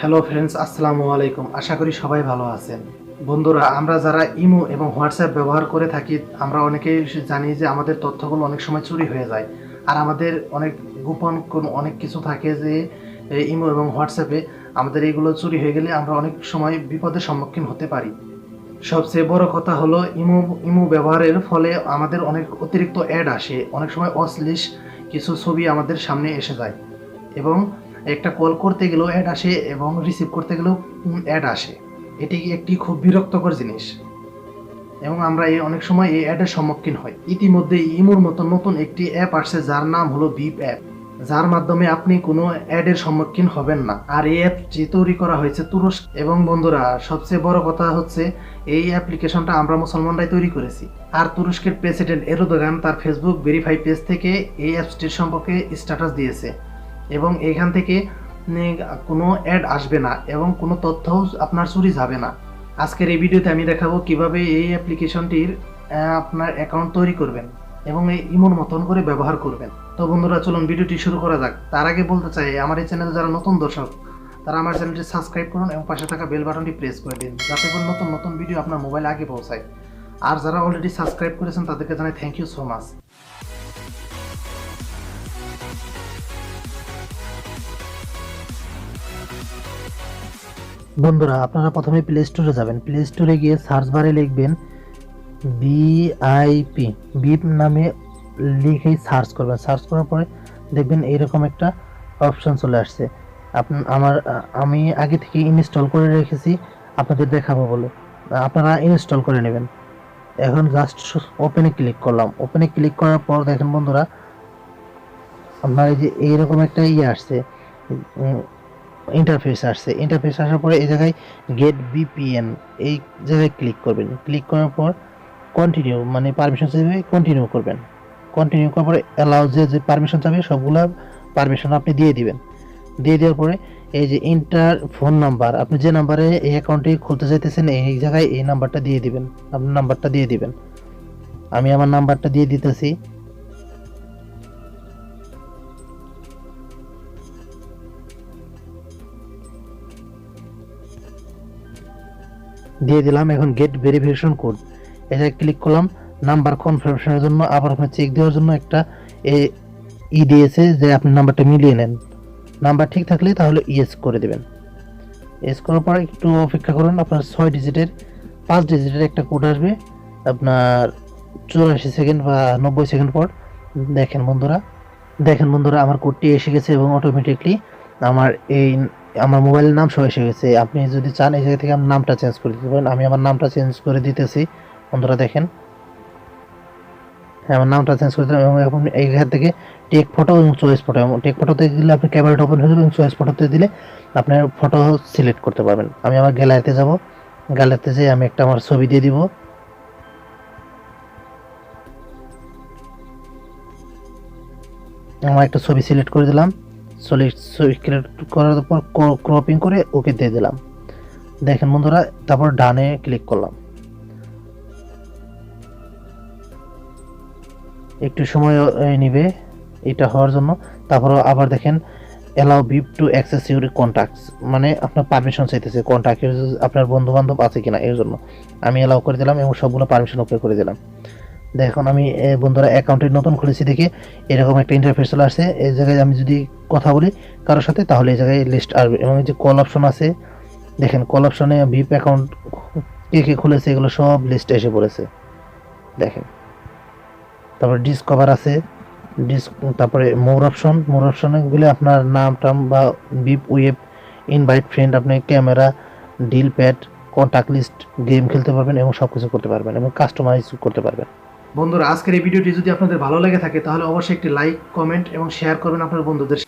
Hello friends, আসসালামু আলাইকুম। আশা করি সবাই ভালো আছেন। বন্ধুরা, আমরা যারা ইমো এবং হোয়াটসঅ্যাপ ব্যবহার করে থাকি, আমরা অনেকেই জানি যে আমাদের তথ্যগুলো অনেক সময় চুরি হয়ে যায়। আর আমাদের অনেক গোপন অনেক কিছু থাকে যে ইমো এবং হোয়াটসঅ্যাপে আমাদের এইগুলো চুরি হয়ে গেলে আমরা অনেক সময় বিপদের সম্মুখীন হতে পারি। সবচেয়ে বড় কথা হলো ইমো ইমো ব্যবহারের ফলে আমাদের অনেক অতিরিক্ত অ্যাড আসে, অনেক সময় অশ্লীল কিছু ছবি আমাদের সামনে এসে যায় এবং একটা কল করতে গেলেও অ্যাড আসে এবং রিসিভ করতে গেলেও অ্যাড আসে। এটি একটি খুব বিরক্তকর জিনিস এবং আমরা অনেক সময় এই অ্যাডের সম্মুখীন হই। ইতিমধ্যে ইমোর মতো নতুন একটি অ্যাপ আসছে যার নাম হলো বিপ অ্যাপ, যার মাধ্যমে আপনি কোনো অ্যাডের সম্মুখীন হবেন না। আর এই অ্যাপটি তৈরি করা হয়েছে তুরস্ক। এবং বন্ধুরা, সবচেয়ে বড় কথা হচ্ছে এই অ্যাপ্লিকেশনটা আমরা মুসলমানরাই তৈরি করেছি। আর তুরস্কের প্রেসিডেন্ট এরদোগান তার ফেসবুক ভেরিফাই পেজ থেকে এই অ্যাপসটির সম্পর্কে স্ট্যাটাস দিয়েছে এবং এখান থেকে কোনো অ্যাড আসবে না এবং কোনো তথ্যও আপনার চুরি যাবে না। আজকের এই ভিডিওতে আমি দেখাবো কিভাবে এই অ্যাপ্লিকেশনটির আপনার অ্যাকাউন্ট তৈরি করবেন এবং এই ইমোর মতন করে ব্যবহার করবেন। তো বন্ধুরা, চলুন ভিডিওটি শুরু করা যাক। তার আগে বলতে চাই, আমার এই চ্যানেলে যারা নতুন দর্শক তারা আমার চ্যানেলটি সাবস্ক্রাইব করুন এবং পাশে থাকা বেল বাটনটি প্রেস করে দিন, যাতে করে নতুন নতুন ভিডিও আপনার মোবাইলে আগে পৌঁছায়। আর যারা অলরেডি সাবস্ক্রাইব করেছেন তাদেরকে জানাই থ্যাংক ইউ সো মাচ। বন্ধুরা, আপনারা প্রথমে প্লে স্টোরে যাবেন। প্লে স্টোরে গিয়ে সার্চ বারে লিখবেন বিআইপি, বিপ নামে লিখেই সার্চ করবেন। সার্চ করার পরে দেখবেন এইরকম একটা অপশন চলে আসছে। আমি আগে থেকে ইনস্টল করে রেখেছি, আপনাদের দেখাবো বলে। আপনারা ইনস্টল করে নেবেন। এখন জাস্ট ওপেনে ক্লিক করলাম। ওপেনে ক্লিক করার পর দেখেন বন্ধুরা, আপনার এই যে এইরকম একটা আসছে, ইন্টারফেস আসছে। ইন্টারফেস আসার পরে এই জায়গায় গেট ভিপিএন, এই জায়গায় ক্লিক করবেন। ক্লিক করার পর কন্টিনিউ মানে পারমিশন চাইবে, কন্টিনিউ করবেন। কন্টিনিউ করার পরে অ্যালাউ যে পারমিশন চাইবে সবগুলো পারমিশন আপনি দিয়ে দিবেন। দিয়ে দেওয়ার পরে এই যে ইন্টার ফোন নাম্বার, আপনি যে নাম্বারে এই অ্যাকাউন্টটি খুলতে চাইতেছেন এই জায়গায় এই নাম্বারটা দিয়ে দিবেন। আপনার নাম্বারটা দিয়ে দিবেন। আমি আমার নাম্বারটা দিয়ে দিতেছি। দিয়ে দিলাম। এখন গেট ভেরিফিকেশন কোড, এটা ক্লিক করলাম। নাম্বার কনফার্মেশনের জন্য আবার আপনার চেক দেওয়ার জন্য একটা দিয়েছে যে আপনি নাম্বারটা মিলিয়ে নেন। নাম্বার ঠিক থাকলে তাহলে ইয়েস করে দেবেন। ইয়েস করার পর একটু অপেক্ষা করুন। আপনার 5 ডিজিটের একটা কোড আসবে আপনার 84 সেকেন্ড বা 90 সেকেন্ড পর। দেখেন বন্ধুরা আমার কোডটি এসে গেছে এবং অটোমেটিকলি আমার মোবাইলের নাম সহ এসে গেছে। আপনি যদি চান এই জায়গা থেকে আমার নামটা চেঞ্জ করে দিতে পারেন। আমি আমার নামটা চেঞ্জ করে দিতেছি। বন্ধুরা দেখেন, হ্যাঁ, আমার নামটা চেঞ্জ করে দিলাম এবং এখন এইখান থেকে টেক ফটো এবং চয়েস ফটো, এবং টেক ফটোতে দিলে আপনি ক্যামেরাটা ওপেন হয়ে যাবে এবং চয়েস ফটোতে দিলে আপনার ফটো সিলেক্ট করতে পারবেন। আমি আমার গ্যালারিতে যাব। গ্যালারিতে যেয়ে আমি একটা আমার ছবি দিয়ে দিব। আমার একটা ছবি সিলেক্ট করে দিলাম। ছবি সিলেক্ট করার পর ক্রপিং করে ওকে দিয়ে দিলাম। দেখেন বন্ধুরা, তারপর ডানে ক্লিক করলাম। একটু সময় নেবে এটা হওয়ার জন্য। তারপর আবার দেখেন allow beep to access your contacts, মানে আপনার পারমিশন চাইতেছে কন্ট্যাক্ট আপনার বন্ধু বান্ধব আছে কিনা এর জন্য। আমি অ্যালাউ করে দিলাম এবং সবগুলো পারমিশন ওকে করে দিলাম। দেখুন আমি বন্ধুরা অ্যাকাউন্টে নতুন খুলেছি দেখে এরকম একটা ইন্টারফেস চলে আসছে। এই জায়গায় আমি যদি কথা বলি কারোর সাথে তাহলে এই জায়গায় লিস্ট আসবে এবং এই যে কল অপশন আছে, দেখেন কল অপশনে ভিপ অ্যাকাউন্ট কে কে খুলেছে এগুলো সব লিস্ট এসে পড়েছে। দেখেন, তারপরে ডিসকভার আছে, তারপরে মোর অপশনে গেলে আপনার নাম টাম বা বিপ ওয়েব, ইনভাইট ফ্রেন্ড, আপনি camera, dial pad, contact list, game খেলতে পারবেন এবং সব কিছু করতে পারবেন এবং কাস্টমাইজ করতে পারবেন। বন্ধুরা, আজকের এই ভিডিওটি যদি আপনাদের ভালো লেগে থাকে তাহলে অবশ্যই একটি লাইক, কমেন্ট এবং শেয়ার করবেন আপনার বন্ধুদের।